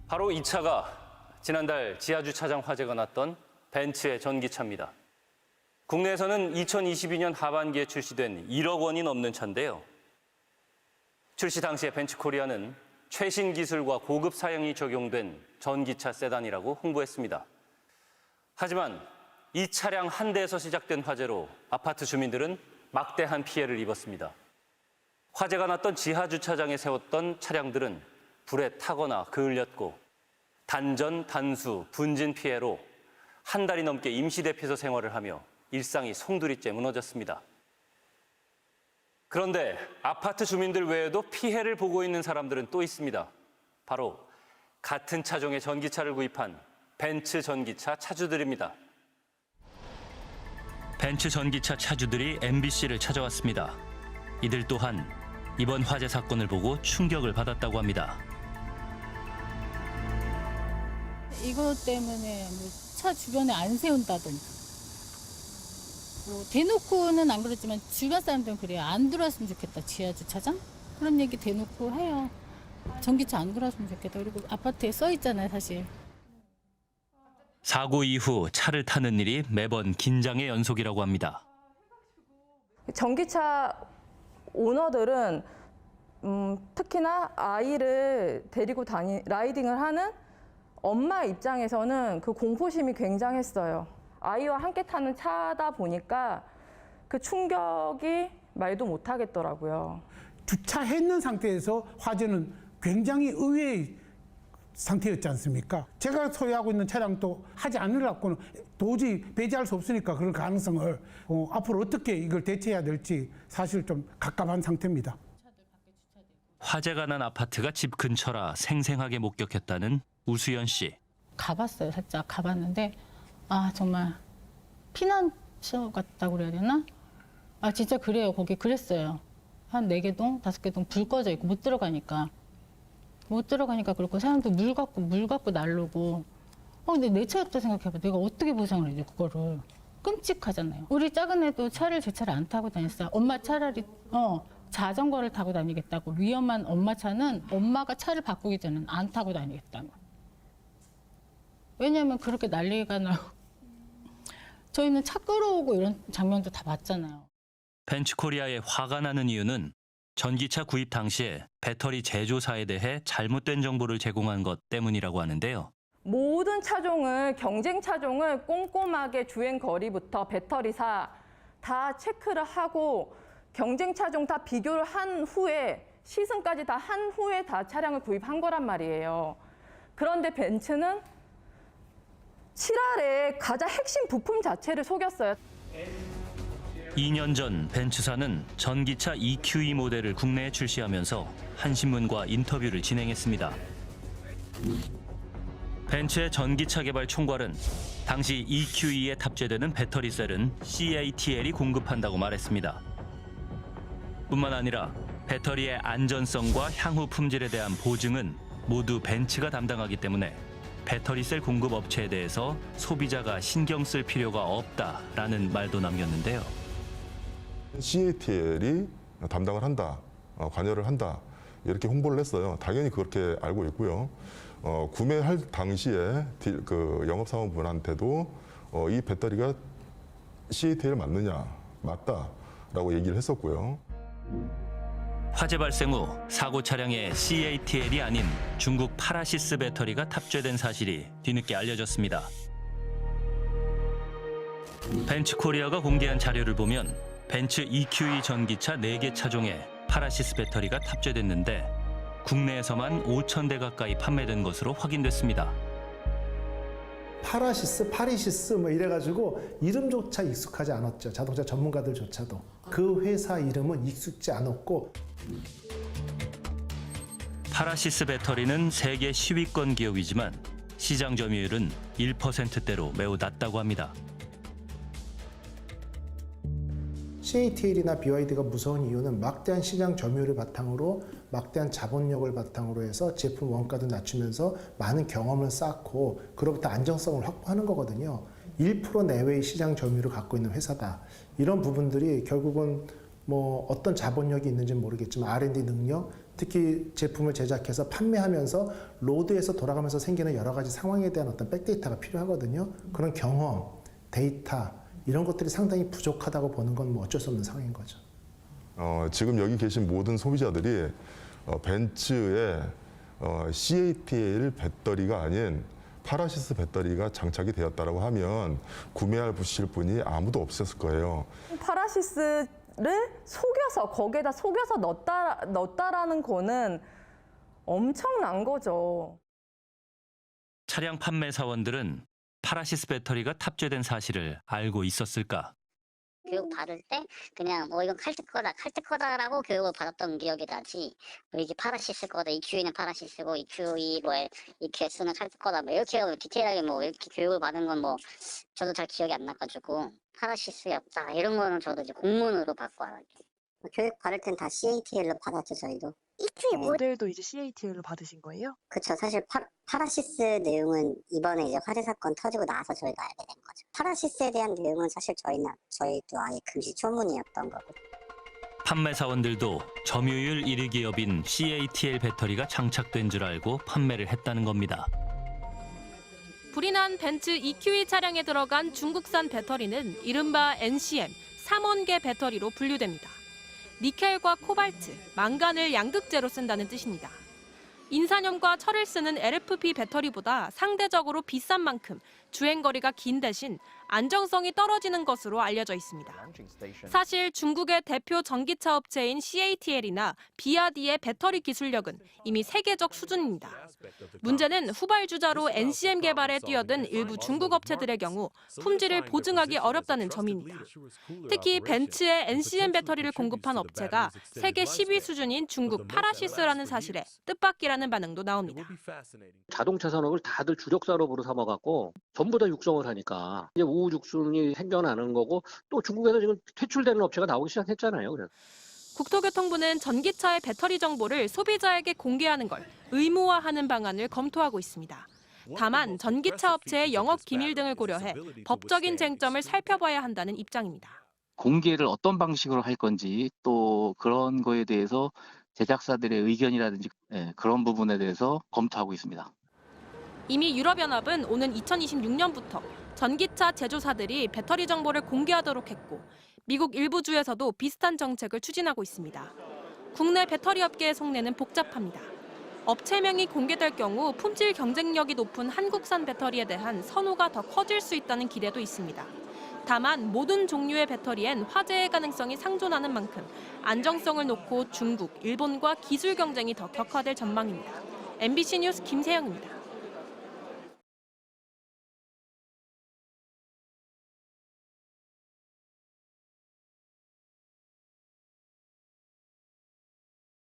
바로 이 차가 지난달 지하주차장 화재가 났던 벤츠의 전기차입니다. 국내에서는 2022년 하반기에 출시된 1억 원이 넘는 차인데요. 출시 당시에 벤츠코리아는 최신 기술과 고급 사양이 적용된 전기차 세단이라고 홍보했습니다. 하지만 이 차량 한 대에서 시작된 화재로 아파트 주민들은 막대한 피해를 입었습니다. 화재가 났던 지하주차장에 세웠던 차량들은 불에 타거나 그을렸고 단전, 단수, 분진 피해로 한 달이 넘게 임시대피소 생활을 하며 일상이 송두리째 무너졌습니다. 그런데 아파트 주민들 외에도 피해를 보고 있는 사람들은 또 있습니다. 바로 같은 차종의 전기차를 구입한 벤츠 전기차 차주들입니다. 벤츠 전기차 차주들이 MBC를 찾아왔습니다. 이들 또한 이번 화재 사건을 보고 충격을 받았다고 합니다. 이것 때문에 차 주변에 안 세운다든지 대놓고는 안 그랬지만 주변 사람들은 그래요. 안 들어왔으면 좋겠다, 지하주차장? 그런 얘기 대놓고 해요. 전기차 안 들어왔으면 좋겠다. 그리고 아파트에 써 있잖아요, 사실. 사고 이후 차를 타는 일이 매번 긴장의 연속이라고 합니다. 전기차 오너들은 특히나 아이를 데리고 라이딩을 하는 엄마 입장에서는 그 공포심이 굉장했어요. 아이와 함께 타는 차다 보니까 그 충격이 말도 못 하겠더라고요. 주차했는 상태에서 화재는 굉장히 의외의 상태였지 않습니까? 제가 소유하고 있는 차량도 하지 않으려고는 도저히 배제할 수 없으니까 그런 가능성을 앞으로 어떻게 이걸 대처해야 될지 사실 좀 갑갑한 상태입니다. 화재가 난 아파트가 집 근처라 생생하게 목격했다는 우수연 씨. 가봤어요, 살짝 가봤는데 정말 피난처 같다고 그래야 되나? 진짜 그래요. 거기 그랬어요. 한 4개 동, 5개 동 불 꺼져 있고 못 들어가니까 그렇고 사람들 물 갖고 날르고 근데 내 차였다 생각해봐. 내가 어떻게 보상을 해줘 그거를. 끔찍하잖아요. 우리 작은 애도 제 차를 안 타고 다녔어요. 엄마 차라리 자전거를 타고 다니겠다고. 위험한 엄마 차는 엄마가 차를 바꾸기 전에는 안 타고 다니겠다고. 왜냐하면 그렇게 난리가 나고 저희는 차 끌어오고 이런 장면도 다 봤잖아요. 벤츠코리아에 화가 나는 이유는 전기차 구입 당시에 배터리 제조사에 대해 잘못된 정보를 제공한 것 때문이라고 하는데요. 모든 차종을, 경쟁 차종을 꼼꼼하게 주행 거리부터 배터리사 다 체크를 하고 경쟁 차종 다 비교를 한 후에 시승까지 다 한 후에 다 차량을 구입한 거란 말이에요. 그런데 벤츠는 7할에 가장 핵심 부품 자체를 속였어요. 2년 전 벤츠사는 전기차 EQE 모델을 국내에 출시하면서 한 신문과 인터뷰를 진행했습니다. 벤츠의 전기차 개발 총괄은 당시 EQE에 탑재되는 배터리 셀은 CATL이 공급한다고 말했습니다. 뿐만 아니라 배터리의 안전성과 향후 품질에 대한 보증은 모두 벤츠가 담당하기 때문에 배터리 셀 공급 업체에 대해서 소비자가 신경 쓸 필요가 없다라는 말도 남겼는데요. CATL이 담당을 한다, 관여를 한다 이렇게 홍보를 했어요. 당연히 그렇게 알고 있고요. 구매할 당시에 그 영업사원분한테도 이 배터리가 CATL 맞느냐, 맞다라고 얘기를 했었고요. 화재 발생 후 사고 차량에 CATL이 아닌 중국 파라시스 배터리가 탑재된 사실이 뒤늦게 알려졌습니다. 벤츠코리아가 공개한 자료를 보면 벤츠 EQE 전기차 4개 차종에 파라시스 배터리가 탑재됐는데 국내에서만 5,000대 가까이 판매된 것으로 확인됐습니다. 파라시스, 파리시스 이래가지고 이름조차 익숙하지 않았죠. 자동차 전문가들조차도. 그 회사 이름은 익숙지 않았고. 파라시스 배터리는 세계 10위권 기업이지만 시장 점유율은 1%대로 매우 낮다고 합니다. CATL이나 BYD가 무서운 이유는 막대한 시장 점유율을 바탕으로 막대한 자본력을 바탕으로 해서 제품 원가도 낮추면서 많은 경험을 쌓고 그로부터 안정성을 확보하는 거거든요. 1% 내외의 시장 점유율을 갖고 있는 회사다. 이런 부분들이 결국은 어떤 자본력이 있는지는 모르겠지만 R&D 능력, 특히 제품을 제작해서 판매하면서 로드에서 돌아가면서 생기는 여러 가지 상황에 대한 어떤 백데이터가 필요하거든요. 그런 경험, 데이터 이런 것들이 상당히 부족하다고 보는 건 뭐 어쩔 수 없는 상황인 거죠. 지금 여기 계신 모든 소비자들이 벤츠의 CATL 배터리가 아닌 파라시스 배터리가 장착이 되었다고 하면 구매하실 분이 아무도 없었을 거예요. 파라시스를 속여서 거기에다 속여서 넣었다라는 거는 엄청난 거죠. 차량 판매 사원들은 파라시스 배터리가 탑재된 사실을 알고 있었을까? 교육 받을 때 그냥 뭐 이건 칼트 거다라고 교육을 받았던 기억이 나지, 뭐 이게 파라시스 거다, EQE는 파라시스고 EQE 뭐 EQS는 칼트 거다 뭐 이렇게 디테일하게 뭐 이렇게 교육을 받은 건 뭐 저도 잘 기억이 안 나가지고 파라시스였다 이런 거는 저도 이제 공문으로 받고 알았죠. 교육 받을 땐 다 CATL로 받았죠 저희도. EQE 모델도 이제 CATL로 받으신 거예요? 그쵸. 사실 파라시스 내용은 이번에 이제 화재 사건 터지고 나서 저희가 알게 된 거죠. 파라시스에 대한 내용은 사실 저희도 아예 금시초문이었던 거고. 판매 사원들도 점유율 1위 기업인 CATL 배터리가 장착된 줄 알고 판매를 했다는 겁니다. 불이 난 벤츠 EQE 차량에 들어간 중국산 배터리는 이른바 NCM 3원계 배터리로 분류됩니다. 니켈과 코발트, 망간을 양극재로 쓴다는 뜻입니다. 인산염과 철을 쓰는 LFP 배터리보다 상대적으로 비싼 만큼 주행거리가 긴 대신 안정성이 떨어지는 것으로 알려져 있습니다. 사실 중국의 대표 전기차 업체인 CATL이나 비아디의 배터리 기술력은 이미 세계적 수준입니다. 문제는 후발주자로 NCM 개발에 뛰어든 일부 중국 업체들의 경우 품질을 보증하기 어렵다는 점입니다. 특히 벤츠의 NCM 배터리를 공급한 업체가 세계 10위 수준인 중국 파라시스라는 사실에 뜻밖이라는 반응도 나옵니다. 자동차 산업을 다들 주력 산업으로 삼아갖고 전부 다 육성을 하니까 이제 우후죽순이 생겨나는 거고, 또 중국에서 지금 퇴출되는 업체가 나오기 시작했잖아요. 그래서. 국토교통부는 전기차의 배터리 정보를 소비자에게 공개하는 걸 의무화하는 방안을 검토하고 있습니다. 다만 전기차 업체의 영업 기밀 등을 고려해 법적인 쟁점을 살펴봐야 한다는 입장입니다. 공개를 어떤 방식으로 할 건지, 또 그런 거에 대해서 제작사들의 의견이라든지 그런 부분에 대해서 검토하고 있습니다. 이미 유럽연합은 오는 2026년부터 전기차 제조사들이 배터리 정보를 공개하도록 했고, 미국 일부 주에서도 비슷한 정책을 추진하고 있습니다. 국내 배터리 업계의 속내는 복잡합니다. 업체명이 공개될 경우 품질 경쟁력이 높은 한국산 배터리에 대한 선호가 더 커질 수 있다는 기대도 있습니다. 다만 모든 종류의 배터리엔 화재의 가능성이 상존하는 만큼 안정성을 놓고 중국, 일본과 기술 경쟁이 더 격화될 전망입니다. MBC 뉴스 김세영입니다.